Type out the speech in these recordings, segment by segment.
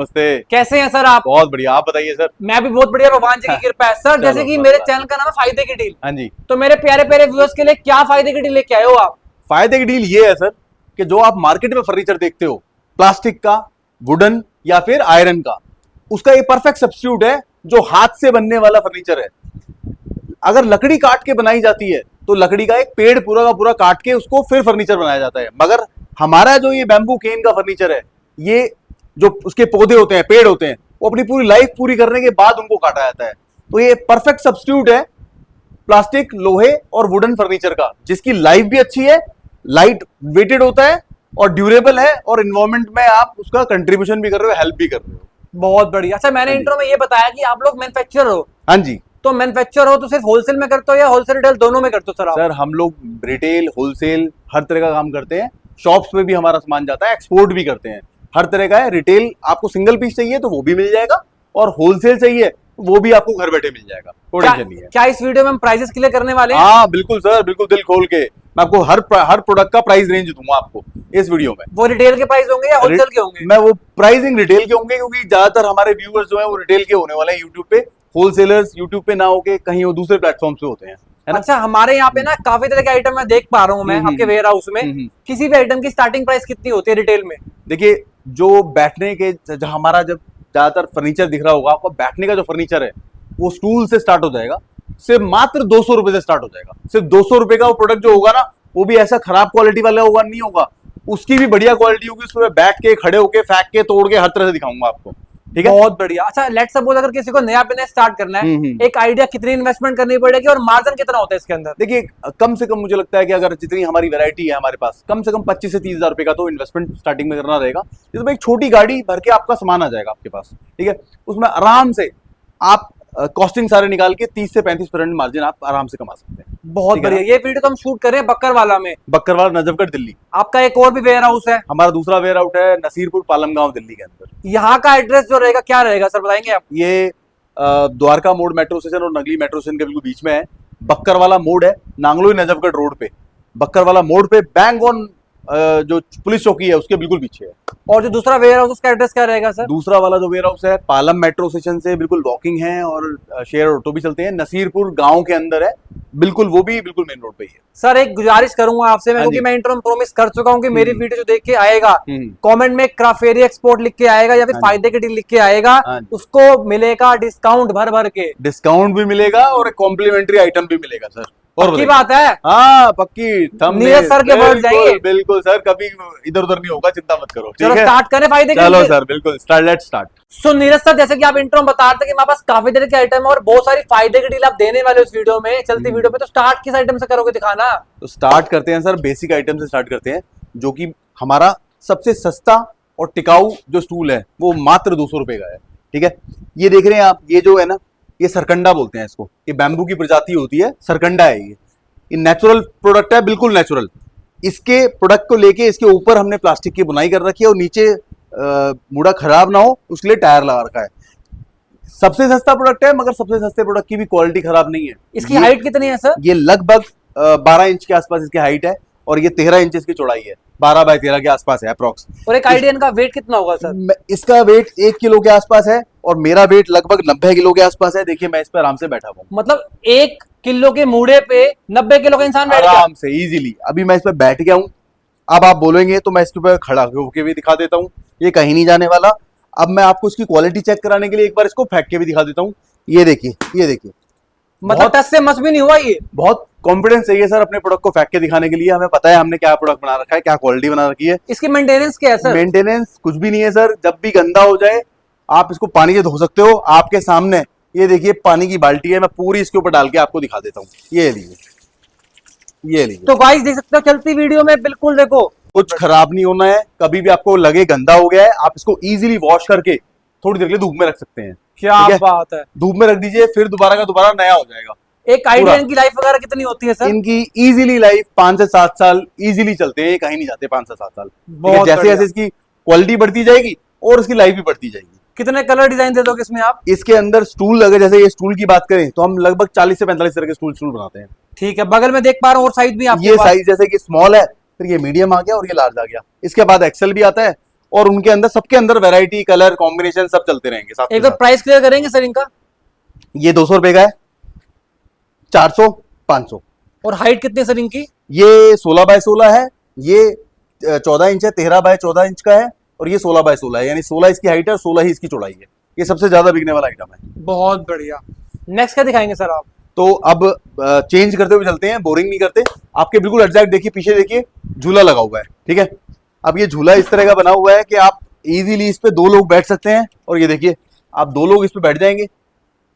नमस्ते। कैसे हैं सर आप? बहुत बढ़िया, आप बताइए सर। मैं भी बहुत बढ़िया, भगवान जी की कृपा है सर। जैसे कि मेरे चैनल का नाम है फायदे की डील। हाँ जी। तो मेरे प्यारे प्यारे व्यूअर्स के लिए क्या फायदे की डील लेके आए हो आप? फायदे की डील ये है सर कि जो आप मार्केट में फर्नीचर देखते हो, प्लास्टिक का, वुडन या फिर आयरन का, उसका ये परफेक्ट सब्स्टिट्यूट है जो हाथ से बनने वाला फर्नीचर है। अगर लकड़ी काट के बनाई जाती है तो लकड़ी का एक पेड़ पूरा का पूरा काट के उसको फिर फर्नीचर बनाया जाता है, मगर हमारा जो ये बैम्बू केन का फर्नीचर है, ये जो उसके पौधे होते हैं, पेड़ होते हैं, वो अपनी पूरी लाइफ पूरी करने के बाद उनको काटा जाता है। तो ये परफेक्ट सब्स्टिट्यूट है प्लास्टिक, लोहे और वुडन फर्नीचर का, जिसकी लाइफ भी अच्छी है, लाइट वेटेड होता है और ड्यूरेबल है, और इन्वायरमेंट में आप उसका कंट्रीब्यूशन भी कर रहे हो, हेल्प भी कर रहे हो। बहुत बढ़िया। अच्छा, मैंने इंट्रो में ये बताया कि आप लोग मैन्युफैक्चरर हो। हाँ जी। तो मैन्युफैक्चर हो तो सिर्फ होलसेल में करते हो या होलसेल रिटेल दोनों में करते हो सर आप? सर हम लोग रिटेल, होलसेल हर तरह का काम करते हैं। शॉप्स में भी हमारा सामान जाता है, एक्सपोर्ट भी करते हैं, हर तरह का है। रिटेल आपको सिंगल पीस चाहिए तो वो भी मिल जाएगा, और होलसेल चाहिए वो भी आपको घर बैठे मिल जाएगा, कोई टेंशन नहीं है। क्या इस वीडियो में हम प्राइसेस क्लियर करने वाले हैं? हाँ बिल्कुल सर, बिल्कुल दिल खोल के मैं आपको हर प्रोडक्ट का प्राइस रेंज दूंगा आपको इस वीडियो में। वो रिटेल के प्राइस होंगे या होलसेल के होंगे? मैं वो प्राइसिंग रिटेल के होंगे, क्योंकि ज्यादातर हमारे व्यूअर्स जो है वो रिटेल के होने वाले हैं यूट्यूब पे। होलसेलर्स यूट्यूब पे ना होके कहीं वो दूसरे प्लेटफॉर्म पे होते हैं, है ना? अच्छा, हमारे यहाँ पे ना काफी तरह के आइटम मैं देख पा रहा हूँ मैं आपके वेयर हाउस में। किसी भी आइटम की स्टार्टिंग प्राइस कितनी होती है रिटेल में? देखिए, जो बैठने के हमारा जब ज्यादातर फर्नीचर दिख रहा होगा आपको, बैठने का जो फर्नीचर है वो स्टूल से स्टार्ट हो जाएगा, सिर्फ मात्र 200 रुपए से स्टार्ट हो जाएगा। सिर्फ 200 रुपए का वो प्रोडक्ट जो होगा ना, वो भी ऐसा खराब क्वालिटी वाला होगा नहीं होगा, उसकी भी बढ़िया क्वालिटी होगी। उसमें बैठ के, खड़े होके, फेंक के, तोड़ के, हर तरह से दिखाऊंगा आपको, ठीक है? बहुत बढ़िया। अच्छा, लेट्स सपोज अगर किसी को नया बिजनेस स्टार्ट करना है, एक आइडिया कितनी इन्वेस्टमेंट करनी पड़ेगी और मार्जिन कितना होता है इसके अंदर? देखिए, कम से कम मुझे लगता है कि अगर जितनी हमारी वैरायटी है हमारे पास, कम से कम 25 से 30 हजार रुपए का तो इन्वेस्टमेंट स्टार्टिंग में करना रहेगा। जिसमें एक छोटी गाड़ी भर के आपका सामान आ जाएगा आपके पास, ठीक है? उसमें आराम से आप कॉस्टिंग सारे निकाल के 30 से 35% मार्जिन आप आराम से कमा सकते हैं। बहुत बढ़िया। ये वीडियो तो हम शूट कर रहे हैं बक्करवाला में। बक्करवाला, नजफगढ़, दिल्ली। आपका एक और भी वेयर हाउस है? हमारा दूसरा वेयर आउट है नसीरपुर, पालमगांव, दिल्ली के अंदर। यहाँ का एड्रेस जो रहेगा क्या रहेगा सर, बताएंगे आप? ये द्वारका मोड़ मेट्रो स्टेशन और नगली मेट्रो स्टेशन के बिल्कुल बीच में है। बक्करवाला मोड़ है, नांगलोई नजफगढ़ रोड पे। बक्करवाला मोड़ पे बैंग ऑन जो पुलिस चौकी है उसके बिल्कुल पीछे है। और जो दूसरा वेयर हाउस उसका एड्रेस क्या रहेगा सर? दूसरा वाला जो वेयर हाउस है पालम मेट्रो स्टेशन से बिल्कुल वॉकिंग है, और शेयर ऑटो भी चलते हैं। नसीरपुर गांव के अंदर है बिल्कुल, वो भी बिल्कुल मेन रोड पे ही है। सर एक गुजारिश करूंगा आपसे मैं, क्योंकि मैं इंट्रो में प्रॉमिस कर चुका हूं कि मेरी वीडियो जो देख के आएगा, कमेंट में क्राफेरी एक्सपोर्ट लिख के आएगा या फिर फायदे की डील लिख के आएगा, उसको मिलेगा डिस्काउंट भर भर के। डिस्काउंट भी मिलेगा और एक कॉम्प्लीमेंट्री आइटम भी मिलेगा सर। पक्की बात है? हाँ पक्की। नीरज सर के वर्ड जाएंगे। बिल्कुल सर, कभी इधर उधर नहीं होगा, चिंता मत करो। चलो स्टार्ट करें फायदे के। चलो सर, बिल्कुल start, let's start. So Neeraj sir, जैसे कि आप इंट्रो में बता रहे थे कि हमारे पास काफी तरह के आइटम है और बहुत सारी फायदे की डील आप देने वाले उस वीडियो में, चलती वीडियो में, तो स्टार्ट किस आइटम से करोगे दिखाना? तो स्टार्ट करते हैं सर, बेसिक आइटम से स्टार्ट करते हैं, जो कि हमारा सबसे सस्ता और टिकाऊ जो स्टूल है वो मात्र 200 रुपए का है, ठीक है? ये देख रहे हैं आप, ये जो है ना, ये सरकंडा बोलते हैं इसको। ये बैम्बू की प्रजाति होती है, सरकंडा है ये नेचुरल प्रोडक्ट है, बिल्कुल नेचुरल। इसके प्रोडक्ट को लेके इसके ऊपर हमने प्लास्टिक की बुनाई कर रखी है, और नीचे मुड़ा खराब ना हो उसके लिए टायर लगा रखा है। सबसे सस्ता प्रोडक्ट है, मगर सबसे सस्ते प्रोडक्ट की भी क्वालिटी खराब नहीं है। इसकी हाइट कितनी है सर? ये लगभग 12 इंच के आसपास इसकी हाइट है, और ये 13 इंच इसकी चौड़ाई है, 12 बाय 13 के आसपास है अप्रॉक्स। और एक आइडिया इनका वेट कितना होगा सर? इसका वेट 1 किलो के आसपास है, और मेरा वेट लगभग 90 किलो के आसपास है। देखिए मैं इस पर आराम से बैठा हूँ, मतलब 1 किलो के मूड़े पे 90 किलो का इंसान बैठ आराम से इजीली। अभी मैं इस पर बैठ गया हूँ, अब आप बोलेंगे तो मैं इसके ऊपर खड़ा होकर भी दिखा देता हूँ, ये कहीं नहीं जाने वाला। अब मैं आपको इसकी क्वालिटी चेक कराने के लिए एक बार इसको फेंक के भी दिखा देता हूँ। ये देखिए, ये देखिए, मतलब टच से मस भी नहीं हुआ। ये बहुत कॉन्फिडेंस चाहिए सर अपने प्रोडक्ट को फेंक के दिखाने के लिए। हमें पता है हमने क्या प्रोडक्ट बना रखा है, क्या क्वालिटी बना रखी है। इसकी मेंटेनेंस क्या है सर? मेंटेनेंस कुछ भी नहीं है सर। जब भी गंदा हो जाए आप इसको पानी से धो सकते हो। आपके सामने ये देखिए पानी की बाल्टी है, मैं पूरी इसके ऊपर डाल के आपको दिखा देता हूँ। ये लीजिए, ये लीजिए। तो गाइस देख सकते हो चलती वीडियो में, बिल्कुल देखो कुछ खराब नहीं होना है। कभी भी आपको लगे गंदा हो गया है, आप इसको इजीली वॉश करके थोड़ी देर के लिए धूप में रख सकते हैं। क्या बात है! धूप में रख दीजिए, फिर दोबारा का दोबारा नया हो जाएगा। एक आइडिया इनकी लाइफ वगैरह कितनी होती है सर? इनकी इजीली लाइफ 5 से 7 साल इजीली चलते हैं, कहीं नहीं जाते 5 से 7 साल। जैसे जैसे इसकी क्वालिटी बढ़ती जाएगी और इसकी लाइफ भी बढ़ती जाएगी। कितने कलर डिजाइन दे दोगे इसमें आप? इसके अंदर स्टूल, अगर जैसे ये स्टूल की बात करें तो हम लगभग 40 से 45 तरह के स्टूल बनाते हैं। ठीक है, बगल में देख पा रहा हूँ और साइज भी आपके ये पास। साइज जैसे कि स्मॉल है, फिर ये मीडियम आ गया और ये लार्ज आ गया। इसके बाद एक्सेल भी आता है, और उनके अंदर सबके अंदर वैरायटी, कलर, कॉम्बिनेशन सब चलते रहेंगे साथ एक बार प्राइस क्लियर करेंगे सर इनका? ये 200 रुपए का है, 400, 500। और हाइट कितनी है सर इनकी? ये 16 बाय 16 है, ये 14 इंच है, 13 बाय 14 इंच का है, और ये 16 बाय 16 है, यानी 16 इसकी हाइट है और 16 ही इसकी चौड़ाई है। ये सबसे ज्यादा बिकने वाला आइटम है। बहुत बढ़िया। नेक्स्ट क्या दिखाएंगे सर आप? तो अब चेंज करते हुए चलते हैं, बोरिंग नहीं करते। आपके बिल्कुल एग्जैक्ट देखिए, पीछे देखिए झूला लगा हुआ है, ठीक है। अब ये झूला इस तरह का बना हुआ है कि आप इजीली इस पे 2 लोग बैठ सकते हैं, और ये देखिए आप 2 लोग इस पे बैठ जाएंगे।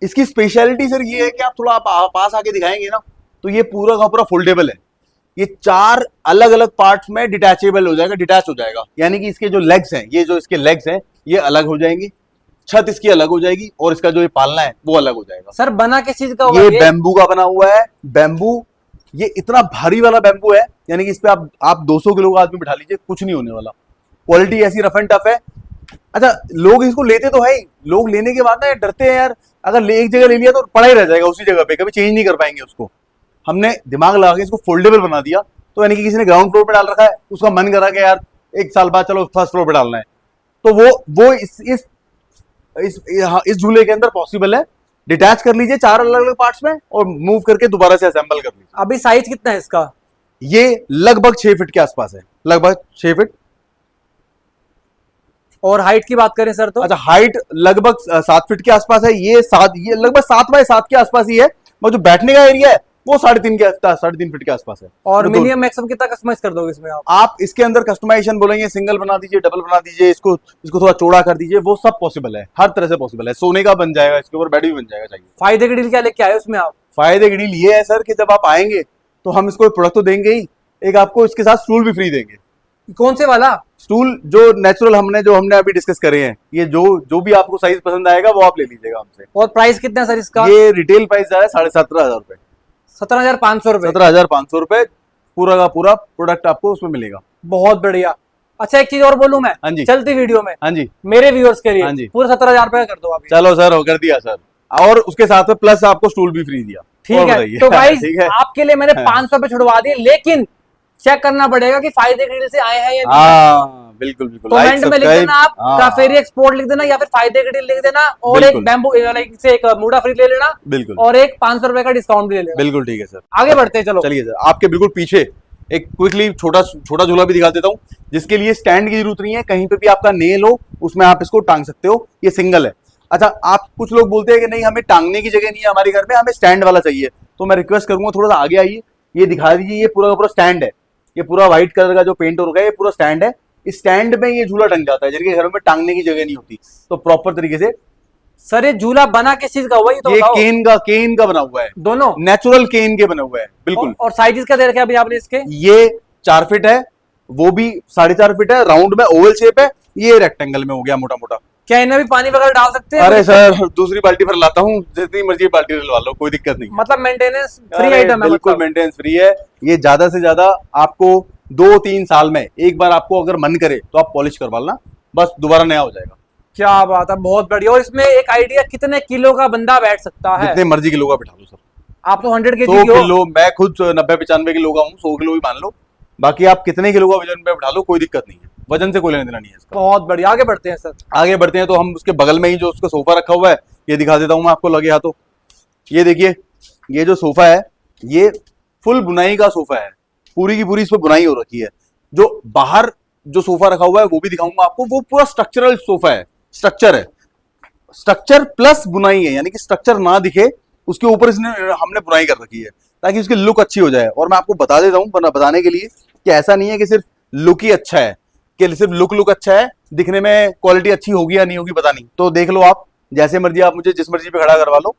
इसकी स्पेशलिटी सर ये है कि आप थोड़ा आप पास आके दिखाएंगे ना, तो ये पूरा का पूरा फोल्डेबल है। ये 4 अलग अलग पार्ट्स में डिटैचेबल हो जाएगा, डिटैच हो जाएगा, यानी कि इसके जो लेग्स हैं, ये जो इसके लेग्स हैं ये अलग हो जाएंगे, छत इसकी अलग हो जाएगी, और इसका जो ये पालना है वो अलग हो जाएगा। सर बना किस चीज का हुआ ये बैम्बू का बना हुआ है। बैम्बू, ये इतना भारी वाला बैम्बू है, यानी कि इस पे आप 200 किलो का आदमी बिठा लीजिए, कुछ नहीं होने वाला। क्वालिटी ऐसी रफ एंड टफ है। अच्छा, लोग इसको लेते तो है ही, लोग लेने के बाद ना डरते हैं यार, अगर एक जगह ले लिया तो पड़ा ही रह जाएगा उसी जगह पे, कभी चेंज नहीं कर पाएंगे उसको। हमने दिमाग लगा के इसको फोल्डेबल बना दिया, तो यानी कि किसी ने ग्राउंड फ्लोर पे डाल रखा है, उसका मन करा कि यार 1 साल बाद चलो फर्स्ट फ्लोर पे डालना है, तो वो इस झूले के अंदर पॉसिबल है। डिटैच कर लीजिए 4 अलग अलग पार्ट्स में, और मूव करके दोबारा से असेंबल कर लीजिए। अभी साइज कितना है इसका? ये लगभग 6 फीट के आसपास है, लगभग 6 फीट। और हाइट की बात करें सर तो? अच्छा, हाइट लगभग 7 फीट के आसपास है। ये लगभग 7 बाय 7 के आसपास ही है, और जो बैठने का एरिया है वो 3.5 फीट के आसपास है। और मिनिमम मैक्सिमम कितना कस्टमाइज कर दोगे इसमें आप इसके अंदर कस्टमाइजेशन बोलेंगे, सिंगल बना दीजिए, डबल बना दीजिए, इसको थोड़ा चौड़ा कर दीजिए, वो सब पॉसिबल है, हर तरह से पॉसिबल है। सोने का बन जाएगा, इसके ऊपर बेड भी बन जाएगा। चाहिए फायदे की डील क्या लेके आए उसमें आप? फायदे की डील ये है सर कि जब आप आएंगे तो हम इसको प्रोडक्ट तो देंगे ही, एक आपको इसके साथ स्टूल भी फ्री देंगे। कौन से वाला स्टूल? जो नेचुरल हमने अभी डिस्कस करे हैं, ये जो भी आपको साइज पसंद आएगा वो आप ले लीजिएगा हमसे। और प्राइस कितना है सर इसका? ये रिटेल प्राइस है 17,500 रुपए। 17,500 रुपए। 17,500 रुपए पूरा का पूरा प्रोडक्ट आपको उसमें मिलेगा। बहुत बढ़िया। अच्छा, एक चीज और बोलूं मैं? हाँ जी। चलती वीडियो में हाँ जी, मेरे व्यूअर्स के लिए हाँ जी, पूरा 17,000 रुपए कर दो आप। चलो सर, हो कर दिया सर, और उसके साथ में प्लस आपको स्टूल भी फ्री दिया। ठीक है, तो गाइस ठीक है, आपके लिए मैंने 500 रुपए छुड़वा दिए, लेकिन चेक करना पड़ेगा कि फायदे की डील से आए हैं या नहीं। हाँ बिल्कुल बिल्कुल। कमेंट में लिख देना आप, काफेरी एक्सपोर्ट लिख देना, या फिर फायदे की डील लिख देना, और एक बैम्बू से एक मूडा फ्री ले लेना, बिल्कुल, और एक 500 रुपए का डिस्काउंट भी ले लेना। बिल्कुल ठीक है सर। आगे बढ़ते हैं, चलो चलिए सर, आपके बिल्कुल पीछे एक क्विकली छोटा झूला भी दिखा देता हूँ, जिसके लिए स्टैंड की जरूरत नहीं है, कहीं पे भी आपका नेल हो उसमें आप इसको टांग सकते हो। ये सिंगल है। अच्छा, आप कुछ लोग बोलते हैं कि नहीं हमें टांगने की जगह नहीं है हमारे घर में, हमें स्टैंड वाला चाहिए, तो मैं रिक्वेस्ट करूंगा थोड़ा सा आगे आइए, ये दिखा दीजिए। ये पूरा का पूरा स्टैंड है, ये पूरा व्हाइट कलर का जो पेंट हो रखा है, ये पूरा स्टैंड है। इस स्टैंड में ये झूला टंग जाता है, जिनके घर में टांगने की जगह नहीं होती, तो प्रॉपर तरीके से। सर ये झूला बना किस चीज का हुआ? ये केन का बना हुआ है, दोनों नेचुरल केन के बने हुए हैं, बिल्कुल। और साइजेस क्या दे रखे हैं अभी आपने इसके? ये 4 फीट है, वो भी 4.5 फीट है, राउंड में ओवल शेप है, ये रेक्टेंगल में हो गया मोटा मोटा। क्या इनमें भी पानी वगैरह डाल सकते हैं? अरे सर, दूसरी बाल्टी भर लाता हूँ, जितनी मर्जी बाल्टी डलवा लो, कोई दिक्कत नहीं। मतलब मेंटेनेंस फ्री आइटम है? बिल्कुल मेंटेनेंस फ्री है। ये ज्यादा से ज्यादा आपको 2-3 साल में एक बार आपको अगर मन करे तो आप पॉलिश करवा लेना, बस दोबारा नया हो जाएगा। क्या बात है, बहुत बढ़िया। और इसमें एक आइडिया, कितने किलो का बंदा बैठ सकता है? जितने मर्जी किलो का बिठा लो सर। आप तो 100 100 केजी किलो, मैं खुद 90-95 किलो का हूँ, 100 किलो भी मान लो, बाकी आप कितने किलो का वजन पे बिठा लो, कोई दिक्कत नहीं है, वजन से कोई लेना देना नहीं है इसका। बहुत बढ़िया, आगे बढ़ते हैं सर। आगे बढ़ते हैं तो हम उसके बगल में ही जो उसका सोफा रखा हुआ है, ये दिखा देता हूँ मैं आपको, लगे हाथों। ये देखिए, ये जो सोफा है ये फुल बुनाई का सोफा है, पूरी की पूरी इस पर बुनाई हो रखी है। जो बाहर जो सोफा रखा हुआ है वो भी दिखाऊंगा आपको, वो पूरा स्ट्रक्चरल सोफा है, स्ट्रक्चर है, स्ट्रक्चर प्लस बुनाई है, यानी कि स्ट्रक्चर ना दिखे उसके ऊपर हमने बुनाई कर रखी है, ताकि उसकी लुक अच्छी हो जाए। और मैं आपको बता देता हूँ बताने के लिए कि ऐसा नहीं है कि सिर्फ लुक ही अच्छा है, कि सिर्फ लुक अच्छा है, दिखने में क्वालिटी अच्छी होगी या नहीं होगी पता नहीं। तो देख लो आप, जैसे मर्जी आप मुझे जिस मर्जी पे खड़ा करवा लो,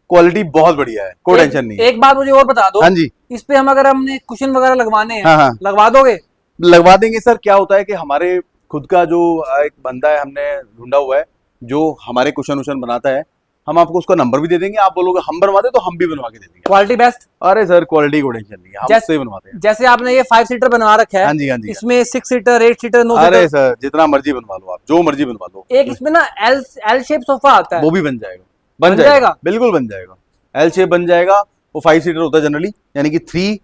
क्वालिटी बहुत बढ़िया है, कोई टेंशन नहीं है। एक बात मुझे और बता दो। हाँ जी। इस पे हम अगर हमने कुशन वगैरह लगवाने हैं, हाँ, लगवा दोगे? लगवा देंगे सर। क्या होता है कि हमारे खुद का जो एक बंदा है, हमने ढूंढा हुआ है, जो हमारे कुशन उशन बनाता है, हम आपको उसका नंबर भी दे देंगे, आप बोलोगे हम बनवा दे तो हम भी बनवा के दे देंगे। Quality best? अरे सर, क्वालिटी को टेंशन नहीं है, हम उससे बनवाते हैं। जैसे आपने ये 5 सीटर बनवा रखा है। हाँ जी, हाँ जी। इसमें 6 सीटर, 8 सीटर, 9 सीटर? अरे सर, जितना मर्जी बनवा लो आप, जो मर्जी बनवा लो। एक इसमें ना एल शेप सोफा आता है, वो भी बन जाएगा, बन जाएगा, बिल्कुल बन जाएगा। एल शेप बन जाएगा, वो 5 सीटर होता है जनरली, यानी कि 3,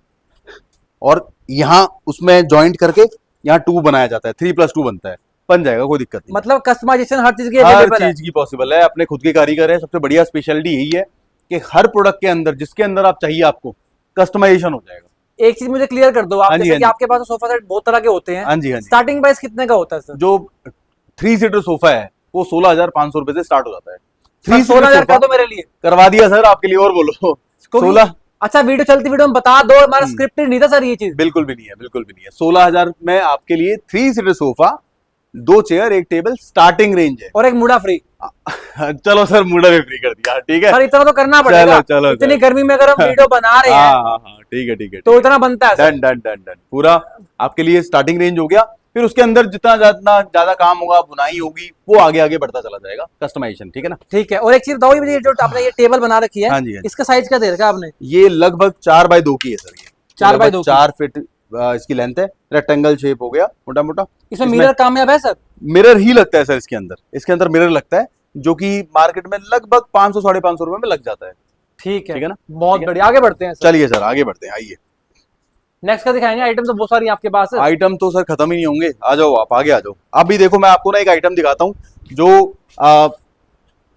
और यहाँ उसमें ज्वाइंट करके यहाँ 2 बनाया जाता है, 3+2 बनता है। बन जाएगा, कोई दिक्कत नहीं। मतलब कस्टमाइजेशन हर चीज की हर अवेलेबल है। चीज की पॉसिबल है, अपने खुद के कारीगर है। सबसे बढ़िया स्पेशलिटी यही है कि हर प्रोडक्ट के अंदर जिसके अंदर आप चाहिए आपको कस्टमाइजेशन हो जाएगा। एक चीज मुझे क्लियर कर दो आप, हाँ जी, जैसे हाँ कि जी। आपके पास सोफा सेट बहुत तरह के होते हैं, हाँ जी, हाँ जी। स्टार्टिंग प्राइस कितने का होता है सर? जो 3 सीटर सोफा है वो 16,500 रुपए से स्टार्ट हो जाता है। सर 3 सीटर 16,000 सोफा कर दो मेरे लिए। करवा दिया सर आपके लिए, और बोलो। क्योंकि- 16 अच्छा वीडियो चलती वीडियो में बता दो, हमारा स्क्रिप्टेड नहीं था सर ये चीज। बिल्कुल भी नहीं है, बिल्कुल भी नहीं है। 16,000 में आपके लिए 3 seater sofa, 2 chair, 1 table, starting range है। और एक मुड़ा फ्री। चलो सर, मुड़ा भी फ्री कर दिया, ठीक है। सर इतना तो करना पड़ेगा, चलो इतनी चलो। गर्मी में अगर हम वीडियो बना रहे हैं हाँ, ठीक है, ठीक है, तो इतना बनता है sir. Done done done done. पूरा आपके लिए स्टार्टिंग रेंज हो गया। फिर उसके अंदर जितना ज्यादा काम होगा, बुनाई होगी, वो आगे आगे बढ़ता चला जाएगा, कस्टमाइजेशन, ठीक है ना। ठीक है, और एक चीज बताओ, ये मुझे जो आपने ये टेबल बना रखी है, हाँ जी, हाँ जी। इसका साइज क्या दे रखा है आपने? ये लगभग 4x2 की है सर। ये 4x2 की। 4 फीट इसकी लेंथ है। रेक्टेंगल शेप हो गया मोटा मोटा। इसमें मिरर कामयाब है सर? मिरर ही लगता है सर इसके अंदर मिरर लगता है, जो कि मार्केट में लगभग 500 550 रुपए में लग जाता है। ठीक है ना। बहुत बढ़िया, आगे बढ़ते हैं सर। चलिए सर आगे बढ़ते हैं, आइए। नेक्स्ट का दिखाएंगे, आइटम तो बहुत सारी हैं आपके पास। आइटम तो सर खत्म ही नहीं होंगे, आ जाओ आप आगे आ जाओ। अभी देखो मैं आपको ना एक आइटम दिखाता हूँ जो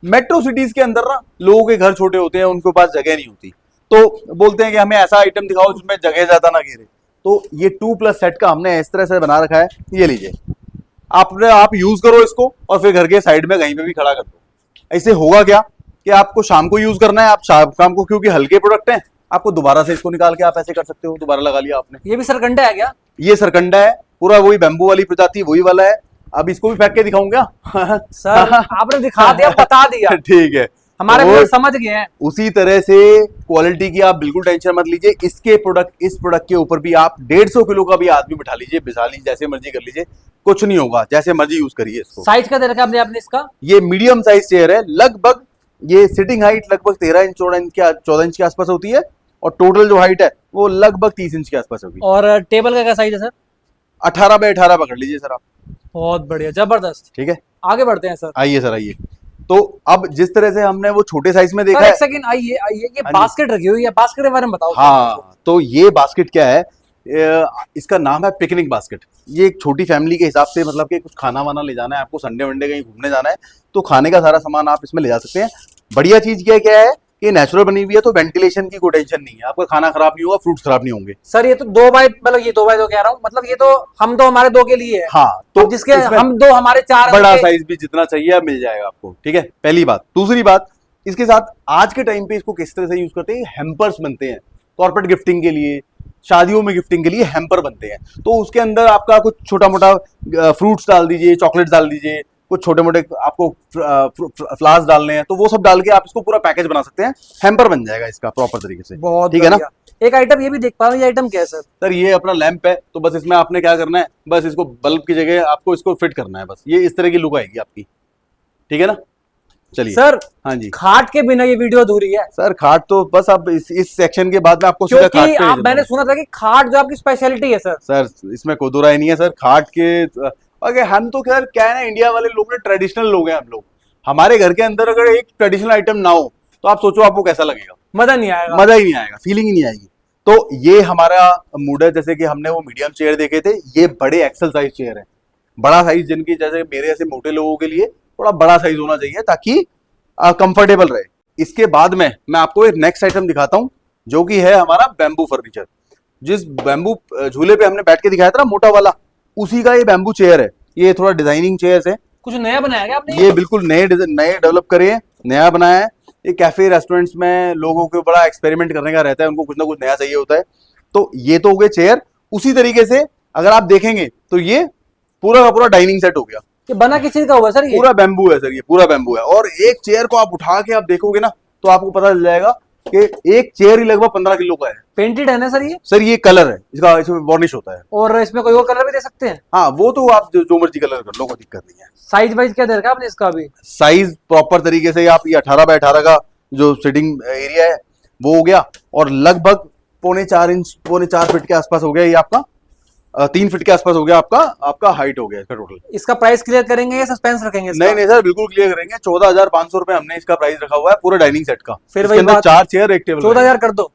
मेट्रो सिटीज के अंदर ना लोगों के घर छोटे होते हैं, उनके पास जगह नहीं होती, तो बोलते हैं कि हमें ऐसा आइटम दिखाओ जिसमें जगह ज्यादा ना घेरे। तो ये 2+ सेट का हमने इस तरह से बना रखा है। ये लीजिए, आप यूज करो इसको और फिर घर के साइड में कहीं पे भी खड़ा कर दो। ऐसे होगा क्या कि आपको शाम को यूज करना है, आप शाम को, क्योंकि हल्के प्रोडक्ट हैं, आपको दोबारा से इसको निकाल के आप ऐसे कर सकते हो, दोबारा लगा लिया आपने। ये भी सरकंडा है क्या? ये सरकंडा है, पूरा वही बैम्बू वाली प्रजाति वही वाला है। अब इसको भी फेंक के दिखाऊं क्या? सर आपने दिखा दिया, बता दिया, ठीक है। हमारे तो व्यूअर समझ गए हैं। उसी तरह से क्वालिटी की आप बिल्कुल टेंशन मत लीजिए। इस प्रोडक्ट के ऊपर भी आप 150 किलो का भी आदमी बिठा लीजिए, बिठा लीजिए, जैसे मर्जी कर लीजिए, कुछ नहीं होगा, जैसे मर्जी यूज करिए इसको। साइज का दे रखा है आपने इसका? ये मीडियम साइज चेयर है। लगभग ये सिटिंग हाइट लगभग 13 इंच 14 इंच के आसपास होती है, और टोटल जो हाइट है वो लगभग 30 इंच के आसपास होगी। और टेबल का क्या साइज है सर? 18x18 पकड़ लीजिए सर आप। बहुत बढ़िया, जबरदस्त। ठीक है, आगे बढ़ते हैं सर। आइए सर आइए। तो अब जिस तरह से हमने वो छोटे साइज में देखा सर है। एक सेकंड, आइए आइए, ये हाँ जी। बास्केट रखी हुई है, बास्केट के बारे में बताओ। हाँ, तो ये बास्केट क्या है, इसका नाम है पिकनिक बास्केट। ये एक छोटी फैमिली के हिसाब से, मतलब कि कुछ खाना वाना ले जाना है आपको, संडे वनडे कहीं घूमने जाना है, तो खाने का सारा सामान आप इसमें ले जा सकते हैं। बढ़िया चीज क्या है, ये नेचुरल बनी हुई है, तो वेंटिलेशन की कोई टेंशन नहीं है, आपका खाना खराब नहीं होगा, फ्रूट्स खराब नहीं होंगे। सर ये तो 2x, मतलब ये 2x2 कह रहा हूँ, मतलब ये तो हम दो हमारे दो के लिए है। हाँ, तो जिसके इसमें हम दो हमारे 4 बड़ा होंगे। साइज भी जितना चाहिए आप मिल जाएगा आपको। ठीक है, पहली बात। दूसरी बात, इसके साथ आज के टाइम पे इसको किस तरह से यूज करते हैं, हैम्पर्स बनते हैं कॉर्पोरेट गिफ्टिंग के लिए, शादियों में गिफ्टिंग के लिए हैम्पर बनते हैं। तो उसके अंदर आपका कुछ छोटा मोटा फ्रूट्स डाल दीजिए, चॉकलेट्स डाल दीजिए, कुछ छोटे मोटे आपको फ्लावर्स डालने हैं, तो वो सब डाल के आप इसको पूरा पैकेज बना सकते हैं। हैम्पर बन जाएगा इसका प्रॉपर तरीके से। बहुत ठीक है ना। एक आइटम ये भी देख पा रहा हूँ, ये आइटम क्या है सर? सर ये अपना लैंप है, तो बस इसमें आपने क्या करना है, बस इसको बल्ब की जगह आपको इसको फिट करना है, बस ये इस तरह की लुक आएगी आपकी। ठीक है ना। चलिए सर, हाँ जी। खाट के बिना ये वीडियो अधूरी है सर खाट तो बस अब इस सेक्शन के बाद में आपको सीधा क्योंकि खाट पे आप, ले मैंने जाऊंगा। सुना था कि खाट जो आपकी स्पेशलिटी है सर। सर इसमें कोई दो राय नहीं है सर, खाट के अगर हम तो खैर क्या है ना, इंडिया वाले लोग ना ट्रेडिशनल लोग हैं हम लोग। हमारे घर के अंदर अगर एक ट्रेडिशनल आइटम ना हो तो आप सोचो आपको कैसा लगेगा। मजा नहीं आएगा। मजा ही नहीं आएगा, फीलिंग ही नहीं आएगी। तो ये हमारा मूड है, जैसे कि हमने वो मीडियम चेयर देखे थे, ये बड़े एक्सल साइज चेयर है। बड़ा साइज जिनकी, जैसे मेरे ऐसे मोटे लोगों के लिए थोड़ा बड़ा साइज होना चाहिए ताकि कंफर्टेबल रहे। इसके बाद में मैं आपको एक नेक्स्ट आइटम दिखाता हूं, जो कि है हमारा बैम्बू फर्नीचर। जिस बैम्बू झूले पे हमने बैठ के दिखाया था ना मोटा वाला, उसी का ये बैम्बू चेयर है। ये थोड़ा डिजाइनिंग चेयर है, कुछ नया बनाया क्या आपने? ये बिल्कुल नए डेवलप करे हैं, नया बनाया है। ये कैफे रेस्टोरेंट्स में लोगों को बड़ा एक्सपेरिमेंट करने का रहता है, उनको कुछ ना कुछ नया चाहिए होता है। तो ये तो हो गए चेयर। उसी तरीके से अगर आप देखेंगे तो ये पूरा का पूरा डाइनिंग सेट हो गया। कि बना किस चीज का हुआ सर? ये पूरा बैम्बू है सर, ये पूरा बैम्बू है। और एक चेयर को आप उठा के आप देखोगे ना, तो आपको पता चल जाएगा कि एक चेयर ही लगभग 15 किलो का है। पेंटेड है ना सर ये? सर ये कलर है इसका, इसमें वार्निश होता है। और इसमें कोई और कलर भी दे सकते हैं? हाँ, वो तो आप जो मर्जी कलर कर लो, कोई दिक्कत नहीं है। साइज वाइज क्या दे रखा है आपने इसका अभी? साइज प्रॉपर तरीके से आप ये 18x18 का जो सिटिंग एरिया है वो हो गया, और लगभग 3.25 फीट के आसपास हो गया ये आपका, 3 फीट के आसपास हो गया आपका हाइट हो गया इसका टोटल। इसका प्राइस क्लियर करेंगे या सस्पेंस रखेंगे इसका? नहीं सर, बिल्कुल क्लियर करेंगे। 14,500 रुपए हमने इसका प्राइस रखा हुआ है पूरे डाइनिंग सेट का। फिर इसके वही अंदर बात, 4 चेयर 1 टेबल। 14,000 कर दो।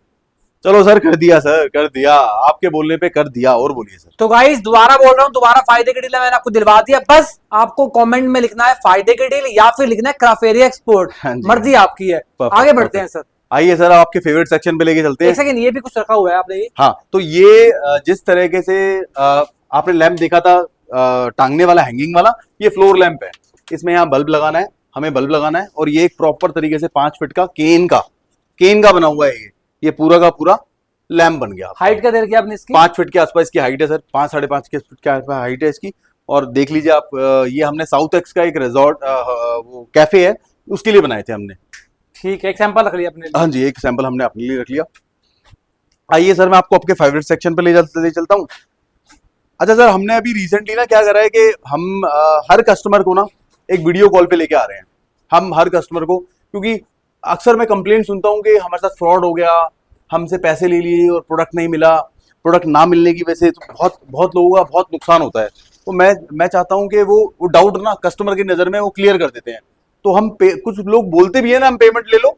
चलो सर, कर दिया सर, कर दिया, आपके बोलने पे कर दिया। और बोलिए सर। तो गाइस दोबारा बोल रहा हूँ, दोबारा फायदे की डील है, मैंने आपको दिलवा दिया। बस आपको कमेंट में लिखना है फायदे की डील या फिर लिखना है क्राफेरिया एक्सपोर्ट, हाँ जी, मर्जी आपकी है। Perfect, आगे बढ़ते perfect। हैं सर। आइए सर, आपके फेवरेट सेक्शन पे लेके चलते हैं। एक सेकंड, ये भी कुछ रखा हुआ है आपने ये? हाँ, तो ये जिस तरीके से आपने लैंप देखा था टांगने वाला, हैंगिंग वाला, ये फ्लोर लैंप है। इसमें यहाँ बल्ब लगाना है, हमें बल्ब लगाना है, और ये एक प्रॉपर तरीके से 5 फीट का केन का बना हुआ है। ये पूरा का पूरा लैंप बन गया। हाइट का दे रखी आपने इसकी? 5 फीट के आसपास इसकी हाइट है सर, 5 साढ़े 5 के फीट के आसपास हाइट है इसकी। और देख लीजिए आप, ये हमने साउथ एक्स का एक रिजॉर्ट वो कैफे है, उसके लिए बनाए थे हमने। ठीक है, एक सैंपल रख लिया अपने लिए। हाँ जी, एक सैंपल हमने अपने लिए रख लिया। आइए सर, मैं आपको आपके फेवरेट सेक्शन पे ले चलता हूँ। अच्छा सर, हमने अभी रिसेंटली ना क्या करा है कि हम हर कस्टमर को ना एक वीडियो कॉल पे लेके आ रहे हैं। हम हर कस्टमर को, क्योंकि अक्सर मैं कंप्लेंट सुनता हूँ कि हमारे साथ फ्रॉड हो गया, हमसे पैसे ले लिए और प्रोडक्ट नहीं मिला। प्रोडक्ट ना मिलने की वजह से तो बहुत लोगों का बहुत नुकसान होता है। तो मैं चाहता हूँ कि वो डाउट ना कस्टमर की नज़र में वो क्लियर कर देते हैं। तो हम कुछ लोग बोलते भी है ना, हम पेमेंट ले लो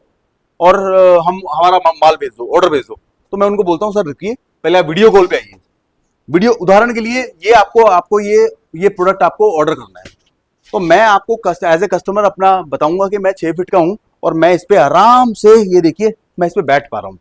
और हम हमारा माल भेज दो, ऑर्डर भेज दो। तो मैं उनको बोलता हूँ सर रुकिए, पहले आप वीडियो कॉल पे आइए। वीडियो उदाहरण के लिए ये आपको ये प्रोडक्ट आपको ऑर्डर करना है, तो मैं आपको एज ए कस्टमर अपना बताऊंगा कि मैं 6 फीट का हूं और मैं इस पे आराम से, ये देखिए मैं इस पे बैठ पा रहा हूं।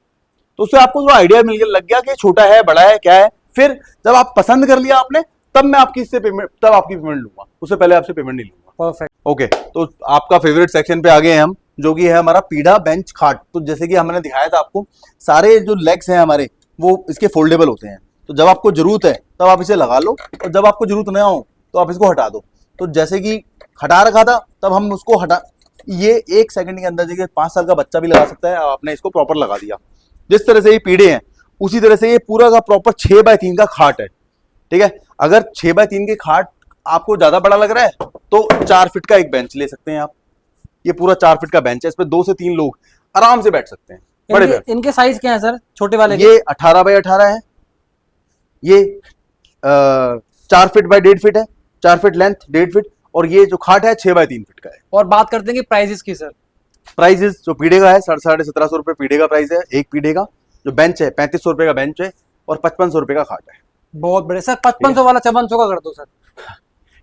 तो उससे आपको जो आइडिया मिल गया, लग गया कि छोटा है बड़ा है क्या है। फिर जब आप पसंद कर लिया आपने, तब मैं आपकी आपकी पेमेंट लूंगा, उससे पहले आपसे पेमेंट नहीं लूंगा। परफेक्ट। ओके, तो आपका फेवरेट सेक्शन पे आ गए हैं हम, जो कि है हमारा पीढ़ा बेंच खाट। तो जैसे कि हमने दिखाया था आपको, सारे जो लेग्स हैं हमारे वो इसके फोल्डेबल होते हैं। तो जब आपको जरूरत है तब आप इसे लगा लो, और जब आपको जरूरत ना हो तो आप इसको हटा दो। तो जैसे कि हटा रखा था, तब हम उसको हटा, ये 1 सेकंड के अंदर, देखिए 5 साल का बच्चा भी लगा सकता है। आपने इसको प्रॉपर लगा दिया। जिस तरह से ये पीढ़े हैं, उसी तरह से ये पूरा का प्रॉपर 6x3 का खाट है। ठीक है, अगर 6x3 के खाट आपको ज्यादा बड़ा लग रहा है तो 4 फीट का एक बेंच ले सकते हैं आप। ये पूरा 4 फीट का बेंच है, इस पे 2 से 3 लोग आराम से बैठ सकते हैं। बड़े इनके साइज क्या है सर, छोटे वाले? ये 18x18 है, ये 4 फीट बाय 1.5 फीट है, 4 फीट लेंथ 1.5 फीट, और ये जो खाट है 6x3 फीट का है। और बात करते हैं कि प्राइजेस की सर। प्राइजेस जो पीढ़े का है 1750 रुपए पीढ़े का प्राइस है, एक पीढ़े का। जो बेंच है 3500 रुपए का बेंच है, और 5500 रुपए का खाट है। बहुत बड़े सर, 5500 वाला 5400 का कर दो सर।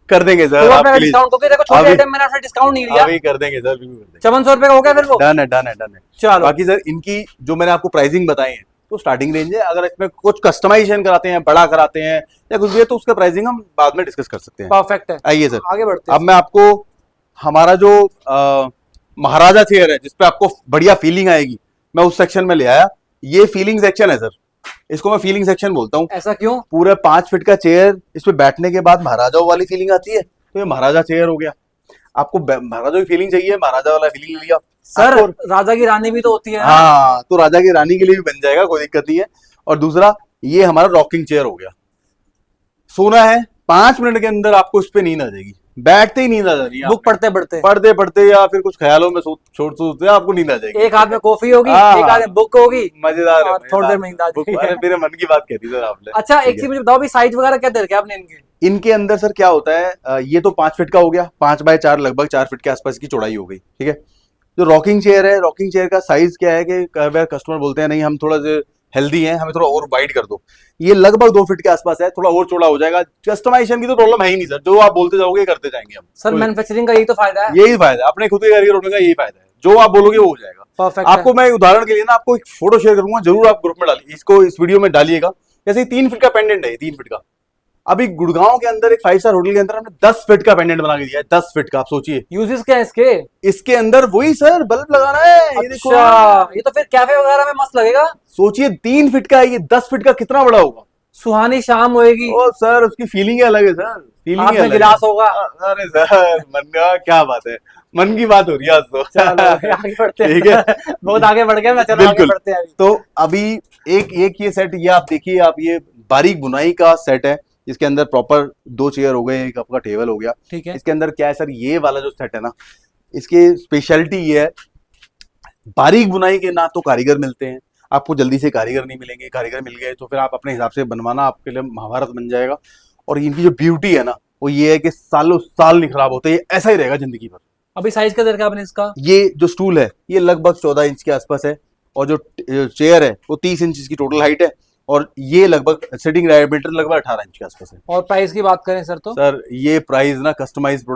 कर देंगे सर, तो आपके लिए डिस्काउंट होगा, देखो छोटे आइटम मैंने आपसे डिस्काउंट नहीं दिया। अभी कर देंगे सर, 5400 रुपए का हो गया फिर वो। डन है, डन है, डन है। चलो, बाकी सर इनकी जो मैंने आपको प्राइसिंग बताई है, तो स्टार्टिंग रेंज है। अगर इसमें कुछ कस्टमाइजेशन कराते हैं, बड़ा कराते हैं या कुछ भी है, तो उसका प्राइसिंग हम बाद में डिस्कस कर सकते हैं। परफेक्ट है। आइए सर, आगे बढ़ते हैं। अब मैं आपको हमारा जो महाराजा चेयर है, जिसपे आपको बढ़िया फीलिंग आएगी, मैं उस सेक्शन में ले आया। ये फीलिंग सेक्शन है सर, इसको मैं फीलिंग सेक्शन बोलता हूँ। ऐसा क्यों? पूरे 5 फीट का चेयर, इस पे बैठने के बाद महाराजाओं वाली फीलिंग आती है, तो ये महाराजा चेयर हो गया। आपको महाराजा की फीलिंग चाहिए, महाराजा वाला फीलिंग लिया सर। राजा की रानी भी तो होती है। हाँ, तो राजा की रानी के लिए भी बन जाएगा, कोई दिक्कत नहीं है। और दूसरा, ये हमारा रॉकिंग चेयर हो गया। सोना है, 5 मिनट के अंदर आपको इस पे नींद आ जाएगी, बैठते ही नींद आ जा रही है। बुक पढ़ते पढ़ते या फिर कुछ ख्यालों में सोचते आपको नींद आ जाएगी। एक हाथ में कॉफी होगी, एक हाथ में बुक होगी, मजेदार है। थोड़ी देर में नींद आ जाएगी। अरे मेरे मन की बात कह दी सर आपने। अच्छा, एक चीज मुझे बताओ भी, साइज वगैरह क्या दे रखे आपने इनके? इनके अंदर सर क्या होता है, ये तो 5 फीट का हो गया, 5x4 लगभग 4 फीट के आसपास की चौड़ाई हो गई। ठीक है, जो रॉकिंग चेयर है, रॉकिंग चेयर का साइज क्या है कि कई बार कस्टमर बोलते हैं नहीं हम थोड़ा सा हेल्दी हैं, हमें थोड़ा और वाइड कर दो। ये लगभग 2 फीट के आसपास है, थोड़ा और चौड़ा हो जाएगा। कस्टमाइजेशन की तो प्रॉब्लम है ही नहीं सर, जो आप बोलते जाओगे करते जाएंगे हम। सर मैन्युफैक्चरिंग का यही तो फायदा है। यही फायदा है, अपने खुद के कारीगर होने का यही फायदा है। जो आप बोलोगे वो हो जाएगा। परफेक्ट। आपको मैं उदाहरण के लिए ना आपको एक फोटो शेयर करूंगा, जरूर आप ग्रुप में डालिए इसको, इस वीडियो में डालिएगा। जैसे 3 फीट का पेंडेंट है, 3 फीट का। अभी गुड़गांव के अंदर एक 5 स्टार होटल के अंदर हमने 10 फीट का पेंडेंट बना के दिया है, 10 फीट का। आप सोचिए यूजेस क्या है इसके? इसके अंदर वही सर बल्ब लगाना है। ये देखो, अच्छा, ये तो फिर कैफे वगैरह में मस्त लगेगा। सोचिए 3 फीट का है ये, 10 फीट का कितना बड़ा होगा। सुहानी शाम होएगी। ओ सर, उसकी फीलिंग अलग है सर, फीलिंग हाथ में गिलास होगा। अरे सर, मन का क्या बात है, मन की बात हो रही है आज तो। चलो आगे बढ़ते हैं। ठीक है, बहुत आगे बढ़ गए। मैं चलो आगे बढ़ते हैं अभी। तो अभी एक ये सेट, ये आप देखिए, आप ये बारीक बुनाई का सेट है, जिसके अंदर प्रॉपर 2 चेयर हो गए, एक आपका टेबल हो गया। ठीक है। इसके अंदर क्या है सर, ये वाला जो सेट है ना, इसकी स्पेशलिटी ये है, बारीक बुनाई के ना तो कारीगर मिलते हैं, आपको जल्दी से कारीगर नहीं मिलेंगे। कारीगर मिल गए तो फिर आप अपने हिसाब से बनवाना आपके लिए महाभारत बन जाएगा। और इनकी जो ब्यूटी है ना, वो ये है कि सालों साल नहीं खराब होते, ये ऐसा ही रहेगा जिंदगी भर। अभी साइज का दे रखा आपने इसका? ये जो स्टूल है, ये लगभग 14 इंच के आसपास है, और जो चेयर है वो 30 इंच की टोटल हाइट है, और ये लगभग सिटिंग डायमीटर लगभग 18 इंच के आसपास है। और प्राइस की बात करें सर तो सर ये प्राइस ना कस्टमाइज प्रोडक्ट